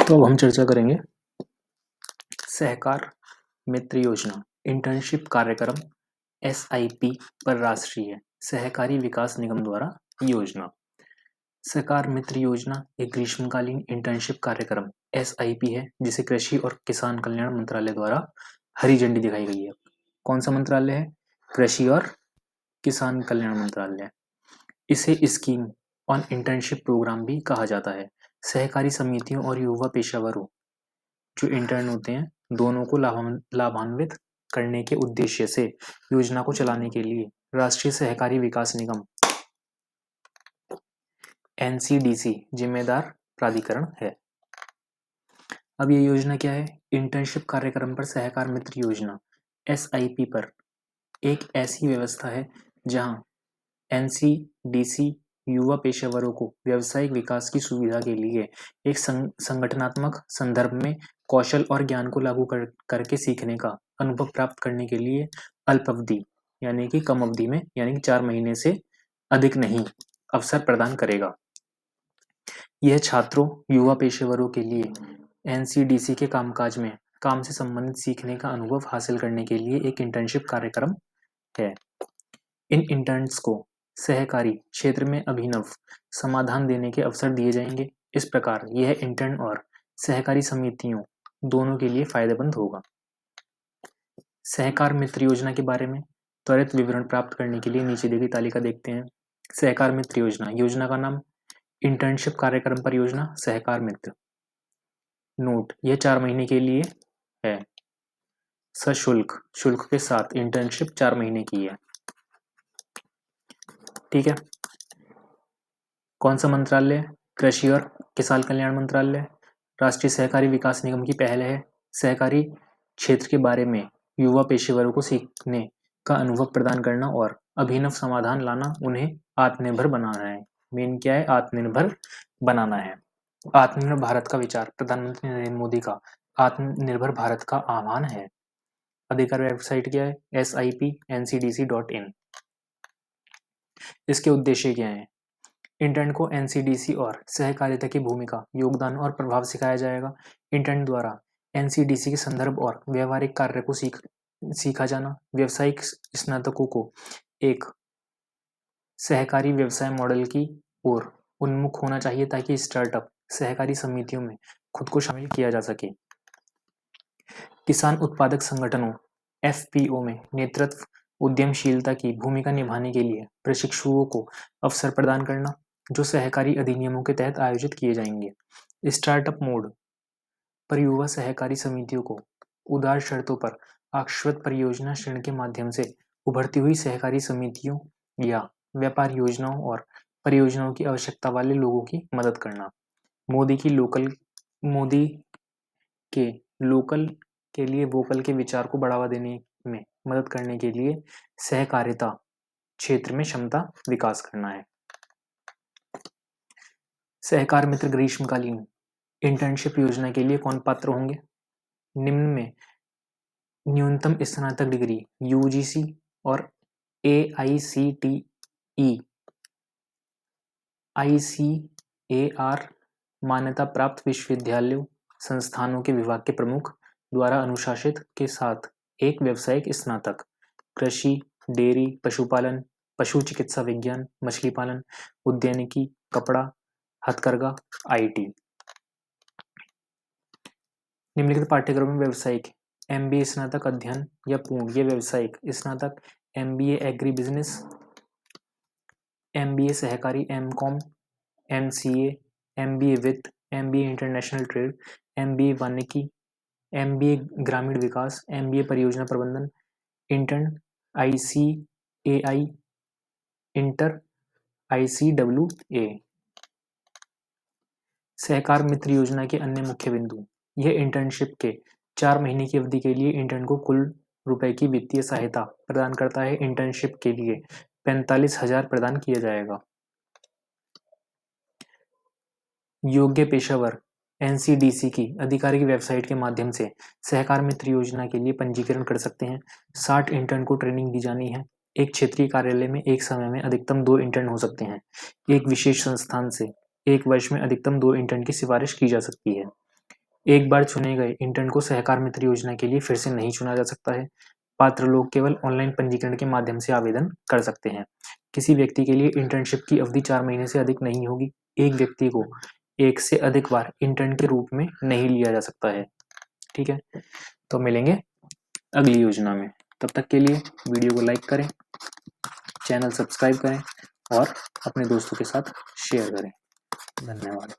तो अब हम चर्चा करेंगे सहकार मित्र योजना इंटर्नशिप कार्यक्रम SIP पर राष्ट्रीय सहकारी विकास निगम द्वारा योजना। सहकार मित्र योजना एक ग्रीष्मकालीन इंटर्नशिप कार्यक्रम SIP है जिसे कृषि और किसान कल्याण मंत्रालय द्वारा हरी झंडी दिखाई गई है। कौन सा मंत्रालय है? कृषि और किसान कल्याण मंत्रालय। इसे स्कीम ऑन इंटर्नशिप प्रोग्राम भी कहा जाता है। सहकारी समितियों और युवा पेशेवरों जो इंटर्न होते हैं दोनों को लाभान्वित करने के उद्देश्य से योजना को चलाने के लिए राष्ट्रीय सहकारी विकास निगम NCDC जिम्मेदार प्राधिकरण है। अब ये योजना क्या है? इंटर्नशिप कार्यक्रम पर सहकार मित्र योजना SIP पर एक ऐसी व्यवस्था है जहां NCDC युवा पेशेवरों को व्यावसायिक विकास की सुविधा के लिए एक संगठनात्मक संदर्भ में कौशल और ज्ञान को लागू करके सीखने का अनुभव प्राप्त करने के लिए अल्पावधि यानी कि कम अवधि में यानी कि 4 महीने से अधिक नहीं अवसर प्रदान करेगा। यह छात्रों युवा पेशेवरों के लिए NCDC के कामकाज में काम से संबंधित सीखने का अनुभव हासिल करने के लिए एक इंटर्नशिप कार्यक्रम है। इन इंटर्न्स को सहकारी क्षेत्र में अभिनव समाधान देने के अवसर दिए जाएंगे। इस प्रकार यह इंटर्न और सहकारी समितियों दोनों के लिए फायदेमंद होगा। सहकार मित्र योजना के बारे में त्वरित विवरण प्राप्त करने के लिए नीचे दी गई तालिका देखते हैं। सहकार मित्र योजना का नाम इंटर्नशिप कार्यक्रम परियोजना सहकार मित्र। नोट, यह 4 महीने के लिए है, सशुल्क शुल्क के साथ इंटर्नशिप 4 महीने की है। ठीक है। कौन सा मंत्रालय? कृषि और किसान कल्याण मंत्रालय। राष्ट्रीय सहकारी विकास निगम की पहल है सहकारी क्षेत्र के बारे में युवा पेशेवरों को सीखने का अनुभव प्रदान करना और अभिनव समाधान लाना, उन्हें आत्मनिर्भर बनाना है। मेन क्या है? आत्मनिर्भर बनाना है। आत्मनिर्भर भारत का विचार प्रधानमंत्री नरेंद्र मोदी का आत्मनिर्भर भारत का आह्वान है। अधिकार वेबसाइट क्या है? SIP-NCDC.in। इसके उद्देश्य क्या है? इंटर्न को NCDC और सहकारिता की भूमिका, योगदान और प्रभाव सिखाया जाएगा। इंटर्न द्वारा NCDC के संदर्भ और व्यवहारिक कार्य को सीखा जाना। व्यावसायिक स्नातकों को एक सहकारी व्यवसाय मॉडल की ओर उन्मुख होना चाहिए ताकि स्टार्टअप सहकारी समितियों में खुद को शामिल किया जा सके। किसान उत्पादक संगठनों FPO में नेतृत्व उद्यमशीलता की भूमिका निभाने के लिए प्रशिक्षुओं को अवसर प्रदान करना, जो सहकारी अधिनियमों के तहत आयोजित किए जाएंगे। स्टार्टअप मोड पर युवा सहकारी समितियों को उदार शर्तों पर आश्वस्त परियोजना ऋण के माध्यम से उभरती हुई सहकारी समितियों या व्यापार योजनाओं और परियोजनाओं की आवश्यकता वाले लोगों की मदद करना। मोदी के लोकल के लिए वोकल के विचार को बढ़ावा देने में मदद करने के लिए सहकारिता क्षेत्र में क्षमता विकास करना है। सहकार मित्र ग्रीष्मकालीन इंटर्नशिप योजना के लिए कौन पात्र होंगे? निम्न में न्यूनतम स्नातक डिग्री UGC और ICAR मान्यता प्राप्त विश्वविद्यालयों संस्थानों के विभाग के प्रमुख द्वारा अनुशासित के साथ एक व्यावसायिक स्नातक कृषि, डेयरी, पशुपालन, पशु चिकित्सा विज्ञान, मछली पालन, उद्यानिकी, कपड़ा, हथकरघा, IT। निम्नलिखित पाठ्यक्रम में व्यावसायिक MBA स्नातक अध्ययन या पूर्ण या व्यावसायिक स्नातक MBA एग्री बिजनेस, MBA सहकारी MCOM, MCA, MBA वित्त, MBA इंटरनेशनल ट्रेड, MBA वानिकी, MBA ग्रामीण विकास, MBA परियोजना प्रबंधन, इंटर्न ICAI, इंटर ICWA। सहकार मित्र योजना के अन्य मुख्य बिंदु। यह इंटर्नशिप के 4 महीने की अवधि के लिए इंटर्न को कुल रुपए की वित्तीय सहायता प्रदान करता है। इंटर्नशिप के लिए 45,000 प्रदान किया जाएगा। योग्य पेशेवर NCDC की आधिकारिक वेबसाइट के माध्यम से सहकार मित्र योजना के लिए पंजीकरण कर सकते हैं। 60 इंटर्न को ट्रेनिंग दी जानी है। एक क्षेत्रीय कार्यालय में एक समय में अधिकतम 2 इंटर्न हो सकते हैं। एक विशेष संस्थान से 1 वर्ष में अधिकतम 2 इंटर्न की सिफारिश की जा सकती है। एक बार चुने गए इंटर्न को सहकार मित्र योजना के लिए फिर से नहीं चुना जा सकता है। पात्र लोग केवल ऑनलाइन पंजीकरण के माध्यम से आवेदन कर सकते हैं। किसी व्यक्ति के लिए इंटर्नशिप की अवधि 4 महीने से अधिक नहीं होगी। एक व्यक्ति को एक से अधिक बार इंटर्न के रूप में नहीं लिया जा सकता है। ठीक है, तो मिलेंगे अगली योजना में। तब तक के लिए वीडियो को लाइक करें, चैनल सब्सक्राइब करें और अपने दोस्तों के साथ शेयर करें। धन्यवाद।